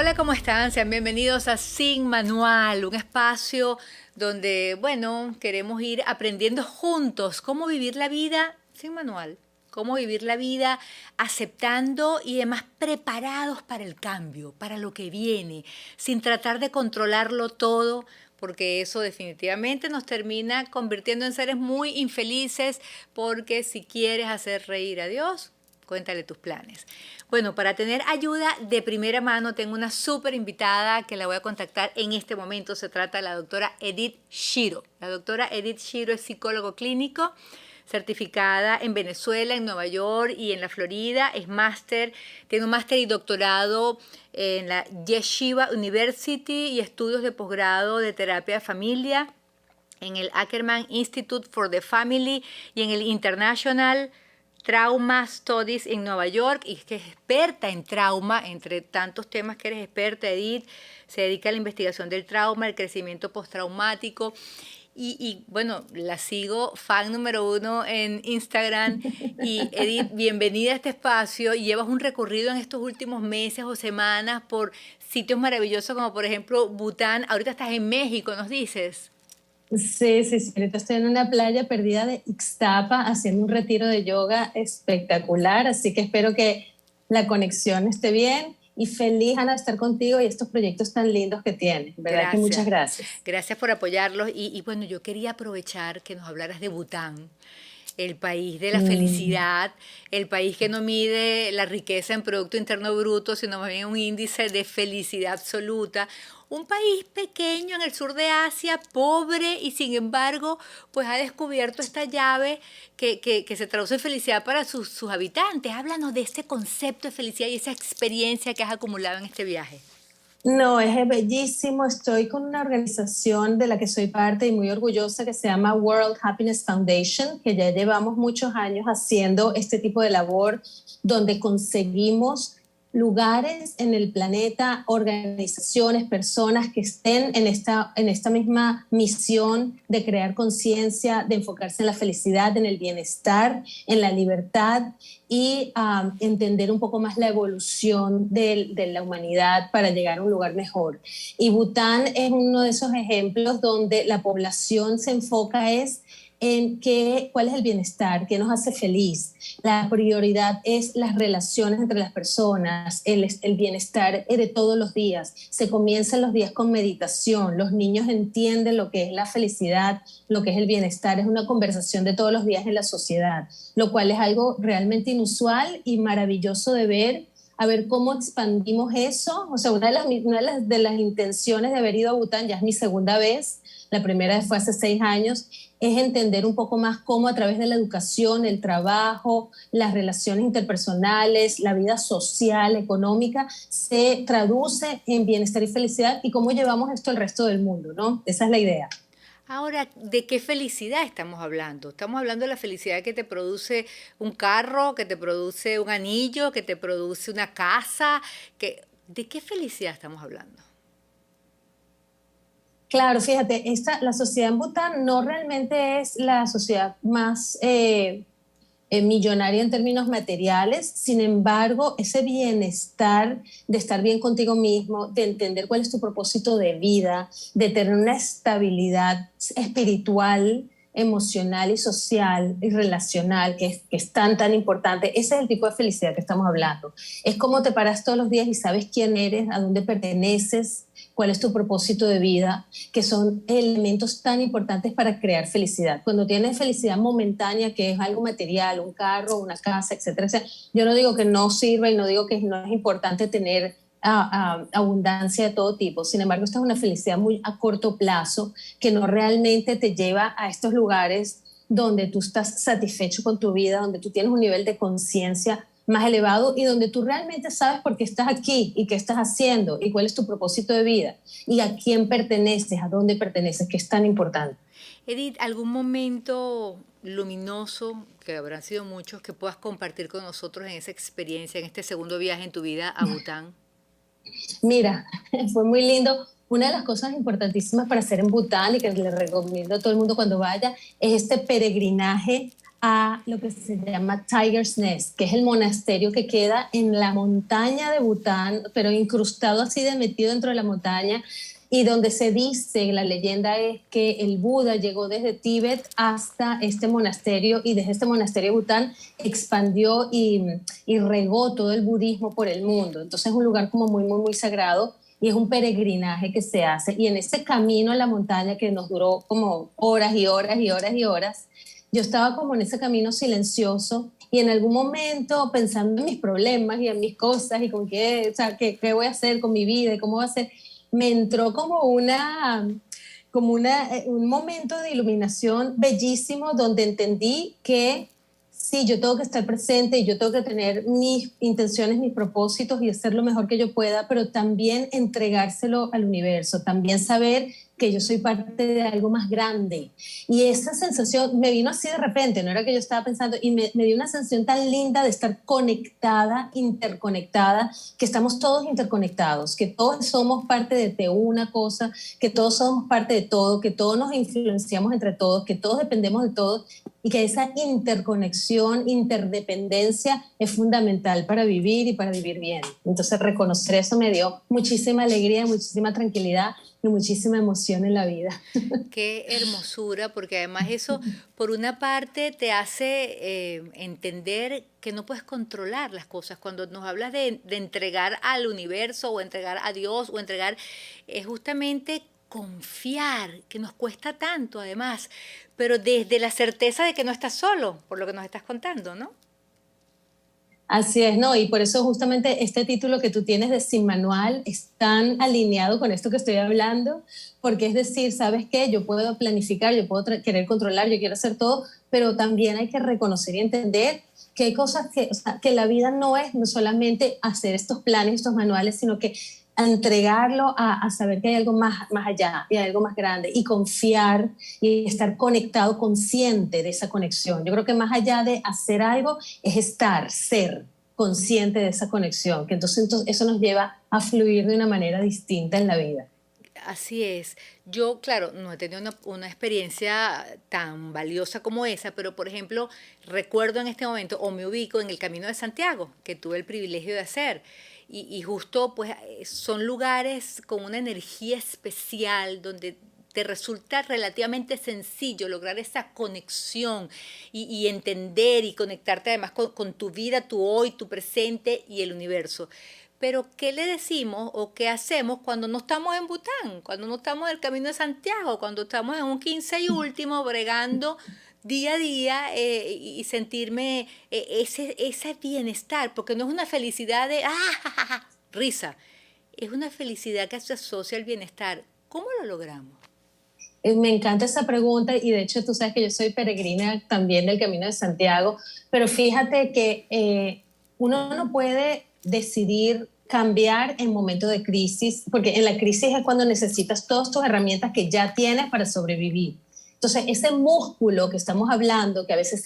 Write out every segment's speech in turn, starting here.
Hola, ¿cómo están? Sean bienvenidos a Sin Manual, un espacio donde, bueno, queremos ir aprendiendo juntos cómo vivir la vida sin manual, cómo vivir la vida aceptando y además preparados para el cambio, para lo que viene, sin tratar de controlarlo todo, porque eso definitivamente nos termina convirtiendo en seres muy infelices, porque si quieres hacer reír a Dios, cuéntale tus planes. Bueno, para tener ayuda de primera mano, tengo una súper invitada que la voy a contactar en este momento. Se trata de la doctora Edith Shiro. La doctora Edith Shiro es psicólogo clínico, certificada en Venezuela, en Nueva York y en la Florida. Es máster, tiene un máster y doctorado en la Yeshiva University y estudios de posgrado de terapia de familia en el Ackerman Institute for the Family y en el International Trauma Studies en Nueva York, y es que es experta en trauma, entre tantos temas que eres experta, Edith. Se dedica a la investigación del trauma, el crecimiento postraumático. Bueno, la sigo, fan número 1 en Instagram. Y Edith, bienvenida a este espacio. Llevas un recorrido en estos últimos meses o semanas por sitios maravillosos como por ejemplo Bután. Ahorita estás en México, nos dices. Sí, sí, sí. Ahorita estoy en una playa perdida de Ixtapa haciendo un retiro de yoga espectacular, así que espero que la conexión esté bien y feliz, Ana, de estar contigo y estos proyectos tan lindos que tienes. ¿Verdad que muchas Gracias. gracias? Gracias por apoyarlos. Bueno, yo quería aprovechar que nos hablaras de Bután, el país de la Mm. felicidad, el país que no mide la riqueza en Producto Interno Bruto, sino más bien un índice de felicidad absoluta. Un país pequeño en el sur de Asia, pobre, y sin embargo, pues ha descubierto esta llave que se traduce en felicidad para sus habitantes. Háblanos de ese concepto de felicidad y esa experiencia que has acumulado en este viaje. No, es bellísimo. Estoy con una organización de la que soy parte y muy orgullosa que se llama World Happiness Foundation, que ya llevamos muchos años haciendo este tipo de labor donde conseguimos lugares en el planeta, organizaciones, personas que estén en esta misma misión de crear conciencia, de enfocarse en la felicidad, en el bienestar, en la libertad y entender un poco más la evolución de la humanidad para llegar a un lugar mejor. Y Bután es uno de esos ejemplos donde la población se enfoca en cuál es el bienestar, qué nos hace feliz. La prioridad es las relaciones entre las personas, el bienestar de todos los días. Se comienzan los días con meditación, los niños entienden lo que es la felicidad, lo que es el bienestar, es una conversación de todos los días en la sociedad, lo cual es algo realmente inusual y maravilloso de ver, a ver cómo expandimos eso. O sea, de las intenciones de haber ido a Bután, ya es mi segunda vez, la primera vez fue hace 6 años, es entender un poco más cómo a través de la educación, el trabajo, las relaciones interpersonales, la vida social, económica, se traduce en bienestar y felicidad y cómo llevamos esto al resto del mundo, ¿no? Esa es la idea. Ahora, ¿de qué felicidad estamos hablando? Estamos hablando de la felicidad que te produce un carro, que te produce un anillo, que te produce una casa, ¿de qué felicidad estamos hablando? Claro, fíjate, la sociedad en Bután no realmente es la sociedad más millonaria en términos materiales. Sin embargo, ese bienestar de estar bien contigo mismo, de entender cuál es tu propósito de vida, de tener una estabilidad espiritual, emocional y social y relacional que es tan, tan importante. Ese es el tipo de felicidad que estamos hablando. Es como te paras todos los días y sabes quién eres, a dónde perteneces, cuál es tu propósito de vida, que son elementos tan importantes para crear felicidad. Cuando tienes felicidad momentánea, que es algo material, un carro, una casa, etcétera, etcétera, yo no digo que no sirva y no digo que no es importante tener abundancia de todo tipo. Sin embargo, esta es una felicidad muy a corto plazo que no realmente te lleva a estos lugares donde tú estás satisfecho con tu vida, donde tú tienes un nivel de conciencia más elevado y donde tú realmente sabes por qué estás aquí y qué estás haciendo y cuál es tu propósito de vida y a quién perteneces, a dónde perteneces, que es tan importante. Edith, ¿algún momento luminoso, que habrán sido muchos, que puedas compartir con nosotros en esa experiencia, en este segundo viaje en tu vida a Bután? Mira, fue muy lindo. Una de las cosas importantísimas para hacer en Bután y que le recomiendo a todo el mundo cuando vaya es este peregrinaje a lo que se llama Tiger's Nest, que es el monasterio que queda en la montaña de Bután, pero incrustado así de metido dentro de la montaña, y donde se dice, la leyenda es que el Buda llegó desde Tíbet hasta este monasterio y desde este monasterio de Bután expandió y regó todo el budismo por el mundo. Entonces es un lugar como muy, muy, muy sagrado y es un peregrinaje que se hace. Y en ese camino a la montaña que nos duró como horas y horas y horas y horas, yo estaba como en ese camino silencioso y en algún momento pensando en mis problemas y en mis cosas y con qué, o sea, qué voy a hacer con mi vida y cómo va a ser, me entró un momento de iluminación bellísimo donde entendí que sí, yo tengo que estar presente y yo tengo que tener mis intenciones, mis propósitos y hacer lo mejor que yo pueda, pero también entregárselo al universo, también saber que yo soy parte de algo más grande. Y esa sensación me vino así de repente, no era que yo estaba pensando, y me dio una sensación tan linda de estar conectada, interconectada, que estamos todos interconectados, que todos somos parte de una cosa, que todos somos parte de todo, que todos nos influenciamos entre todos, que todos dependemos de todos y que esa interconexión, interdependencia es fundamental para vivir y para vivir bien. Entonces reconocer eso me dio muchísima alegría, muchísima tranquilidad y muchísima emoción en la vida. Qué hermosura, porque además eso, por una parte, te hace entender que no puedes controlar las cosas. Cuando nos hablas de entregar al universo o entregar a Dios o entregar, es justamente confiar, que nos cuesta tanto además, pero desde la certeza de que no estás solo, por lo que nos estás contando, ¿no? Así es, ¿no? Y por eso justamente este título que tú tienes de Sin Manual es tan alineado con esto que estoy hablando, porque es decir, ¿sabes qué? Yo puedo planificar, yo puedo querer controlar, yo quiero hacer todo, pero también hay que reconocer y entender que hay cosas que, o sea, que la vida no es no solamente hacer estos planes, estos manuales, sino que a entregarlo a saber que hay algo más allá y hay algo más grande y confiar y estar conectado, consciente de esa conexión. Yo creo que más allá de hacer algo es estar, ser consciente de esa conexión, que entonces eso nos lleva a fluir de una manera distinta en la vida. Así es. Yo, claro, no he tenido una experiencia tan valiosa como esa, pero por ejemplo, recuerdo en este momento o me ubico en el Camino de Santiago, que tuve el privilegio de hacer. Y justo, pues, son lugares con una energía especial donde te resulta relativamente sencillo lograr esa conexión y entender y conectarte además con tu vida, tu hoy, tu presente y el universo. Pero, ¿qué le decimos o qué hacemos cuando no estamos en Bután, cuando no estamos en el Camino de Santiago, cuando estamos en un 15 y último bregando día a día y sentirme ese bienestar? Porque no es una felicidad de risa, es una felicidad que se asocia al bienestar. ¿Cómo lo logramos? Me encanta esa pregunta y de hecho tú sabes que yo soy peregrina también del Camino de Santiago, pero fíjate que uno no puede decidir cambiar en momentos de crisis, porque en la crisis es cuando necesitas todas tus herramientas que ya tienes para sobrevivir. Entonces, ese músculo que estamos hablando, que a veces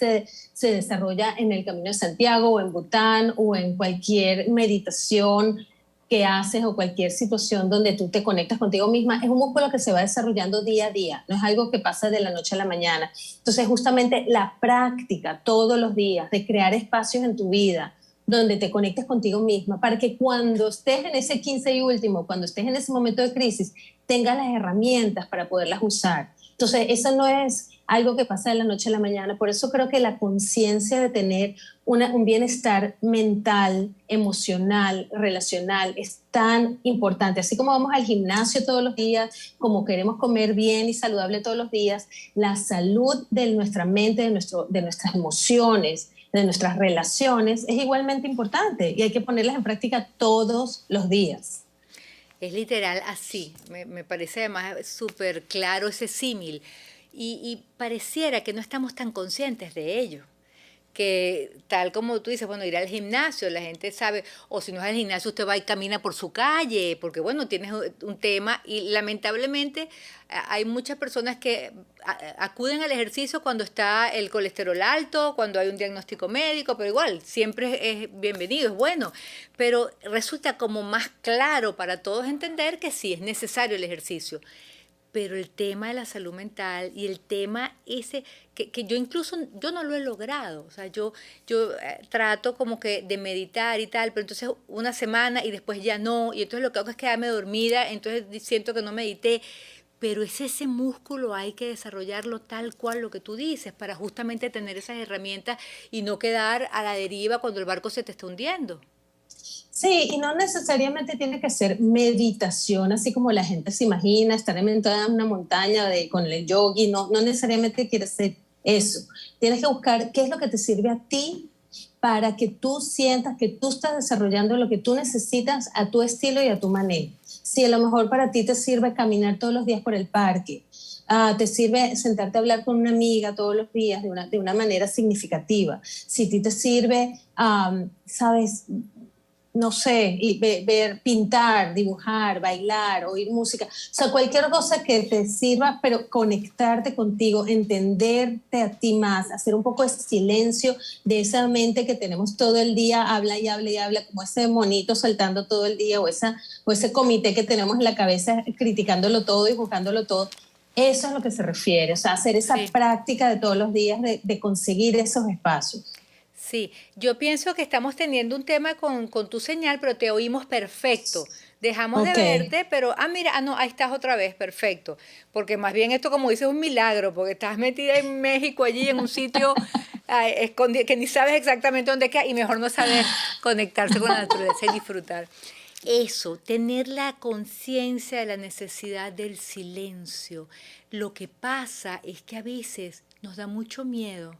se desarrolla en el Camino de Santiago o en Bután o en cualquier meditación que haces o cualquier situación donde tú te conectas contigo misma, es un músculo que se va desarrollando día a día, no es algo que pasa de la noche a la mañana. Entonces, justamente la práctica todos los días de crear espacios en tu vida donde te conectes contigo misma, para que cuando estés en ese 15 y último, cuando estés en ese momento de crisis, tengas las herramientas para poderlas usar. Entonces, eso no es algo que pasa de la noche a la mañana. Por eso creo que la conciencia de tener un bienestar mental, emocional, relacional es tan importante. Así como vamos al gimnasio todos los días, como queremos comer bien y saludable todos los días, la salud de nuestra mente, de nuestras emociones, de nuestras relaciones es igualmente importante y hay que ponerlas en práctica todos los días. Es literal así, me parece además súper claro ese símil y pareciera que no estamos tan conscientes de ello, que tal como tú dices, bueno, ir al gimnasio, la gente sabe, o si no es al gimnasio, usted va y camina por su calle, porque bueno, tienes un tema y lamentablemente hay muchas personas que acuden al ejercicio cuando está el colesterol alto, cuando hay un diagnóstico médico, pero igual, siempre es bienvenido, es bueno, pero resulta como más claro para todos entender que sí es necesario el ejercicio. pero el tema de la salud mental y el tema ese, que yo incluso, yo no lo he logrado, o sea, yo trato como que de meditar y tal, pero entonces una semana y después ya no, y entonces lo que hago es quedarme dormida, entonces siento que no medité, pero es ese músculo, hay que desarrollarlo tal cual lo que tú dices, para justamente tener esas herramientas y no quedar a la deriva cuando el barco se te está hundiendo. Sí, y no necesariamente tiene que ser meditación, así como la gente se imagina, estar en toda una montaña con el yogi, no, no necesariamente quiere ser eso. Tienes que buscar qué es lo que te sirve a ti para que tú sientas que tú estás desarrollando lo que tú necesitas a tu estilo y a tu manera. Si a lo mejor para ti te sirve caminar todos los días por el parque, te sirve sentarte a hablar con una amiga todos los días de una manera significativa. Si a ti te sirve, sabes, no sé, y ver, pintar, dibujar, bailar, oír música, o sea, cualquier cosa que te sirva, pero conectarte contigo, entenderte a ti más, hacer un poco de silencio de esa mente que tenemos todo el día, habla y habla y habla, como ese monito saltando todo el día, o ese comité que tenemos en la cabeza criticándolo todo y juzgándolo todo. Eso es a lo que se refiere, o sea, hacer esa Sí. práctica de todos los días de conseguir esos espacios. Sí, yo pienso que estamos teniendo un tema con tu señal, pero te oímos perfecto. Dejamos de Ok. verte, pero, mira, no, ahí estás otra vez, perfecto. Porque más bien esto, como dices, es un milagro, porque estás metida en México, allí en un sitio escondido, que ni sabes exactamente dónde queda, y mejor no saber conectarse con la naturaleza y disfrutar. Eso, tener la conciencia de la necesidad del silencio. Lo que pasa es que a veces nos da mucho miedo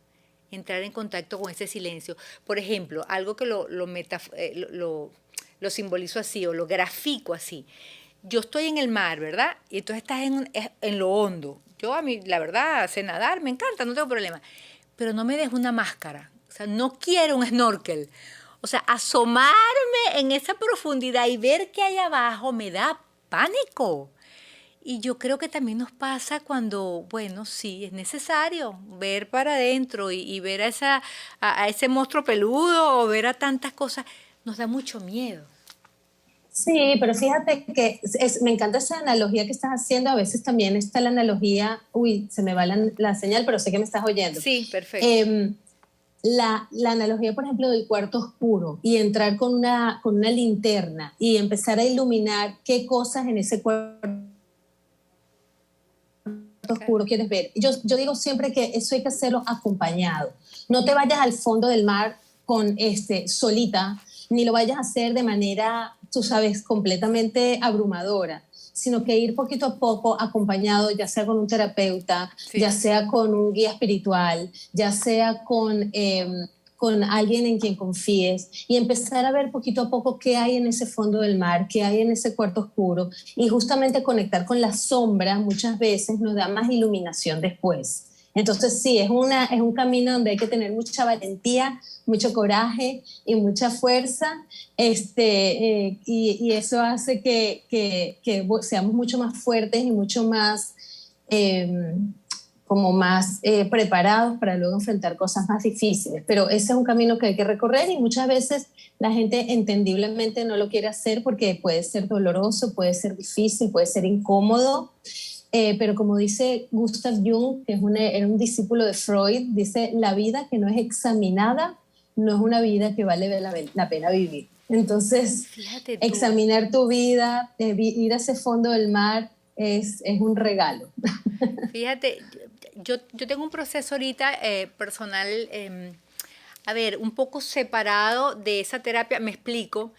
entrar en contacto con ese silencio. Por ejemplo, algo que lo simbolizo así o lo grafico así. Yo estoy en el mar, ¿verdad? Y entonces estás en lo hondo. Yo a mí, la verdad, sé nadar, me encanta, no tengo problema. Pero no me dejo una máscara. O sea, no quiero un snorkel. O sea, asomarme en esa profundidad y ver qué hay abajo me da pánico. Y yo creo que también nos pasa cuando, bueno, sí, es necesario ver para adentro y ver a ese monstruo peludo o ver a tantas cosas, nos da mucho miedo. Sí, pero fíjate que me encanta esa analogía que estás haciendo. A veces también está la analogía, uy, se me va la señal, pero sé que me estás oyendo. Sí, perfecto. Eh, la analogía, por ejemplo, del cuarto oscuro y entrar con una linterna y empezar a iluminar qué cosas en ese cuarto Claro. oscuro quieres ver. Yo digo siempre que eso hay que hacerlo acompañado. No te vayas al fondo del mar con solita, ni lo vayas a hacer de manera, tú sabes, completamente abrumadora, sino que ir poquito a poco acompañado, ya sea con un terapeuta, ya Sí. sea con un guía espiritual, ya sea con alguien en quien confíes y empezar a ver poquito a poco qué hay en ese fondo del mar, qué hay en ese cuarto oscuro y justamente conectar con la sombra muchas veces nos da más iluminación después. Entonces sí, es un camino donde hay que tener mucha valentía, mucho coraje y mucha fuerza, y eso hace que seamos mucho más fuertes y mucho más, eh, como más preparados para luego enfrentar cosas más difíciles. Pero ese es un camino que hay que recorrer y muchas veces la gente entendiblemente no lo quiere hacer porque puede ser doloroso, puede ser difícil, puede ser incómodo. Pero como dice Gustav Jung, que era un discípulo de Freud, dice, la vida que no es examinada no es una vida que vale la pena vivir. Entonces, Fíjate tú, examinar tu vida, ir a ese fondo del mar es un regalo. fíjate, yo tengo un proceso ahorita personal, a ver, un poco separado de esa terapia, me explico.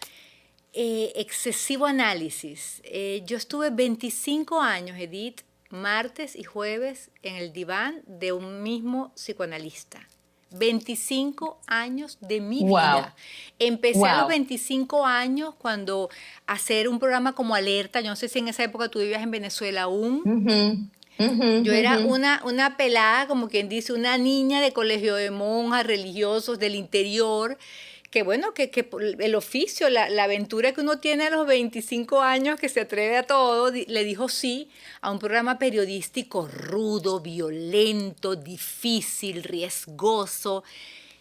Excesivo análisis. Yo estuve 25 años, Edith, martes y jueves en el diván de un mismo psicoanalista. 25 años de mi Wow, vida. Empecé a los wow. 25 años cuando hacer un programa como Alerta, yo no sé si en esa época tú vivías en Venezuela aún. Uh -huh, uh -huh, Yo uh era -huh. una pelada, como quien dice, una niña de colegio de monjas religiosos del interior, que bueno, que el oficio, la aventura que uno tiene a los 25 años, que se atreve a todo, le dijo sí a un programa periodístico rudo, violento, difícil, riesgoso.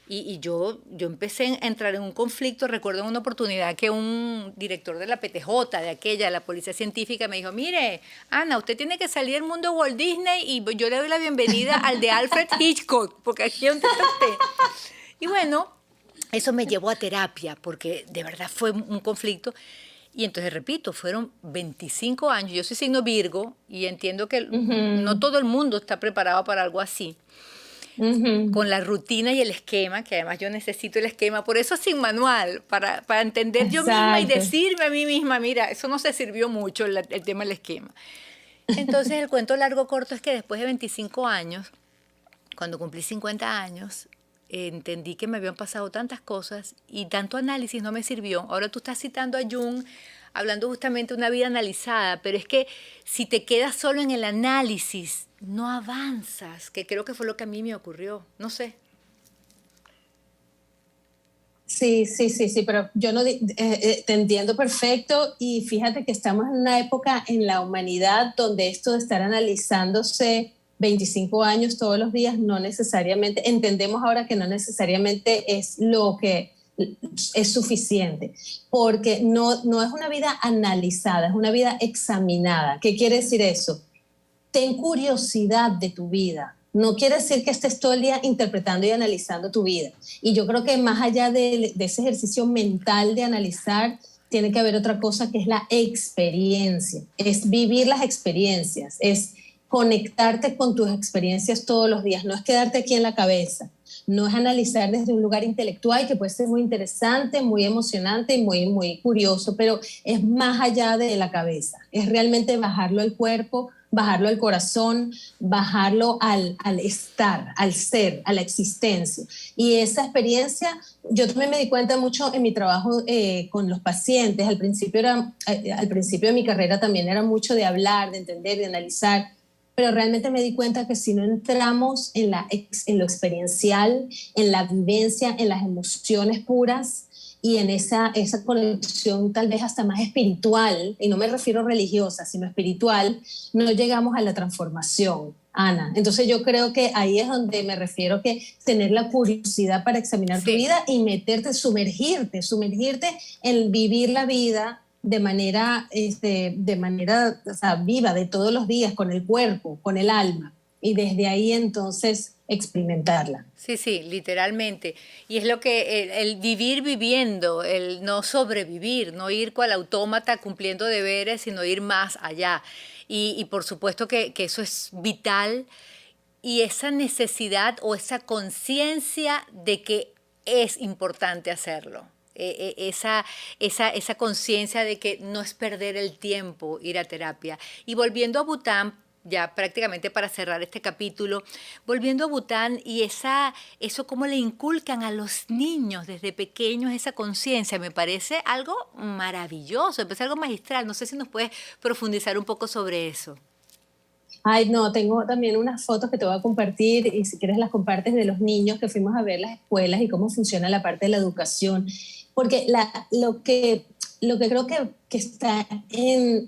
Y yo empecé a entrar en un conflicto. Recuerdo en una oportunidad que un director de la PTJ, de aquella, la Policía Científica, me dijo, mire, Ana, usted tiene que salir del mundo de Walt Disney y yo le doy la bienvenida al de Alfred Hitchcock, porque aquí es donde está usted. Y bueno, eso me llevó a terapia, porque de verdad fue un conflicto. Y entonces, repito, fueron 25 años. Yo soy signo Virgo y entiendo que no todo el mundo está preparado para algo así. Con la rutina y el esquema, que además yo necesito el esquema, por eso sin manual, para entender yo misma y Exacto. decirme a mí misma, mira, eso no se sirvió mucho el tema del esquema. Entonces el cuento largo corto es que después de 25 años, cuando cumplí 50 años, entendí que me habían pasado tantas cosas y tanto análisis no me sirvió. Ahora tú estás citando a Jung, hablando justamente de una vida analizada, pero es que si te quedas solo en el análisis, no avanzas, que creo que fue lo que a mí me ocurrió. No sé. Sí, sí, sí, sí, pero yo no te entiendo perfecto y fíjate que estamos en una época en la humanidad donde esto de estar analizándose 25 años todos los días no necesariamente, entendemos ahora que no necesariamente es lo que es suficiente, porque no es una vida analizada, es una vida examinada. ¿Qué quiere decir eso? Ten curiosidad de tu vida. No quiere decir que estés todo el día interpretando y analizando tu vida. Y yo creo que más allá de ese ejercicio mental de analizar, tiene que haber otra cosa que es la experiencia. Es vivir las experiencias, es conectarte con tus experiencias todos los días. No es quedarte aquí en la cabeza. No es analizar desde un lugar intelectual que puede ser muy interesante, muy emocionante y muy, muy curioso, pero es más allá de la cabeza. Es realmente bajarlo al cuerpo, bajarlo al corazón, bajarlo al estar, al ser, a la existencia. Y esa experiencia, yo también me di cuenta mucho en mi trabajo con los pacientes. Al principio de mi carrera también era mucho de hablar, de entender, de analizar, pero realmente me di cuenta que si no entramos en lo experiencial, en la vivencia, en las emociones puras y en esa conexión tal vez hasta más espiritual, y no me refiero religiosa, sino espiritual, no llegamos a la transformación, Ana. Entonces yo creo que ahí es donde me refiero que tener la curiosidad para examinar tu Sí. vida y meterte, sumergirte en vivir la vida de manera, o sea, viva, de todos los días, con el cuerpo, con el alma, y desde ahí entonces experimentarla. Sí, sí, literalmente. Y es lo que el vivir viviendo, el no sobrevivir, no ir cual autómata cumpliendo deberes, sino ir más allá. Y por supuesto que eso es vital y esa necesidad o esa conciencia de que es importante hacerlo. Esa conciencia de que no es perder el tiempo ir a terapia. Y volviendo a Bután, ya prácticamente para cerrar este capítulo, volviendo a Bután y eso cómo le inculcan a los niños desde pequeños esa conciencia, me parece algo maravilloso, me parece algo magistral. No sé si nos puedes profundizar un poco sobre eso. Ay, no, tengo también unas fotos que te voy a compartir y si quieres las compartes de los niños que fuimos a ver las escuelas y cómo funciona la parte de la educación. Porque lo que creo que está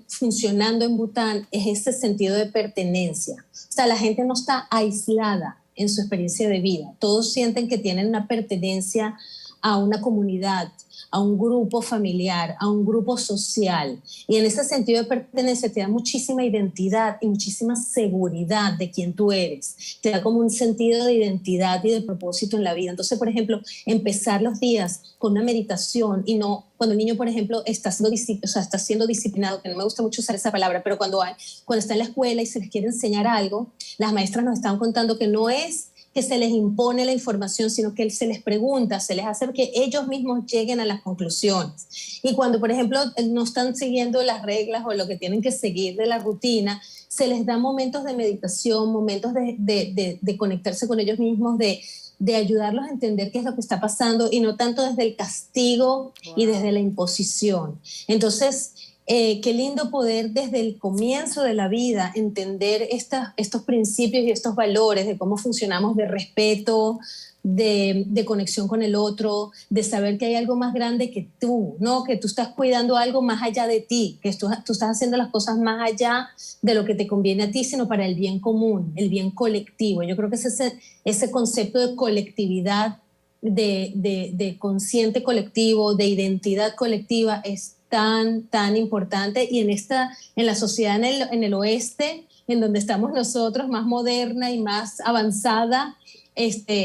funcionando en Bután es ese sentido de pertenencia. O sea, la gente no está aislada en su experiencia de vida. Todos sienten que tienen una pertenencia a una comunidad, a un grupo familiar, a un grupo social. Y en ese sentido de pertenencia te da muchísima identidad y muchísima seguridad de quién tú eres. Te da como un sentido de identidad y de propósito en la vida. Entonces, por ejemplo, empezar los días con una meditación y no cuando el niño, por ejemplo, está siendo disciplinado, que no me gusta mucho usar esa palabra, pero cuando está en la escuela y se les quiere enseñar algo, las maestras nos están contando que no es que se les impone la información, sino que se les pregunta, se les hace que ellos mismos lleguen a las conclusiones. Y cuando, por ejemplo, no están siguiendo las reglas o lo que tienen que seguir de la rutina, se les da momentos de meditación, momentos de conectarse con ellos mismos, de ayudarlos a entender qué es lo que está pasando y no tanto desde el castigo y desde Wow. la imposición. Entonces, qué lindo poder desde el comienzo de la vida entender estos principios y estos valores de cómo funcionamos, de respeto, de conexión con el otro, de saber que hay algo más grande que tú, ¿no? Que tú estás cuidando algo más allá de ti, que tú estás haciendo las cosas más allá de lo que te conviene a ti, sino para el bien común, el bien colectivo. Yo creo que ese concepto de colectividad de consciente colectivo, de identidad colectiva es tan importante, y en la sociedad en el oeste, en donde estamos nosotros, más moderna y más avanzada,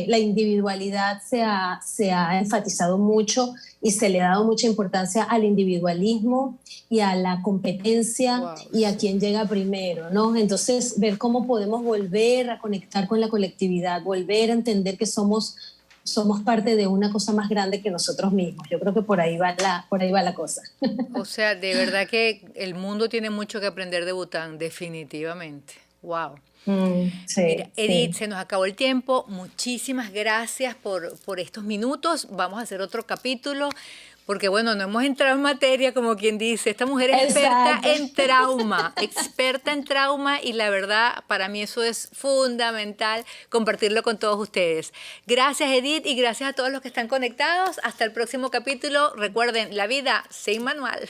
la individualidad se ha enfatizado mucho y se le ha dado mucha importancia al individualismo y a la competencia, Wow, y a sí. quién llega primero, ¿no? Entonces, ver cómo podemos volver a conectar con la colectividad, volver a entender que somos parte de una cosa más grande que nosotros mismos. Yo creo que por ahí va la cosa. O sea, de verdad que el mundo tiene mucho que aprender de Bután, definitivamente. Wow. Mira, Sí, Edith, sí. se nos acabó el tiempo. Muchísimas gracias por estos minutos. Vamos a hacer otro capítulo, porque bueno, no hemos entrado en materia, como quien dice. Esta mujer es Exacto. experta en trauma, y la verdad, para mí eso es fundamental compartirlo con todos ustedes. Gracias, Edith, y gracias a todos los que están conectados. Hasta el próximo capítulo. Recuerden, la vida sin manual.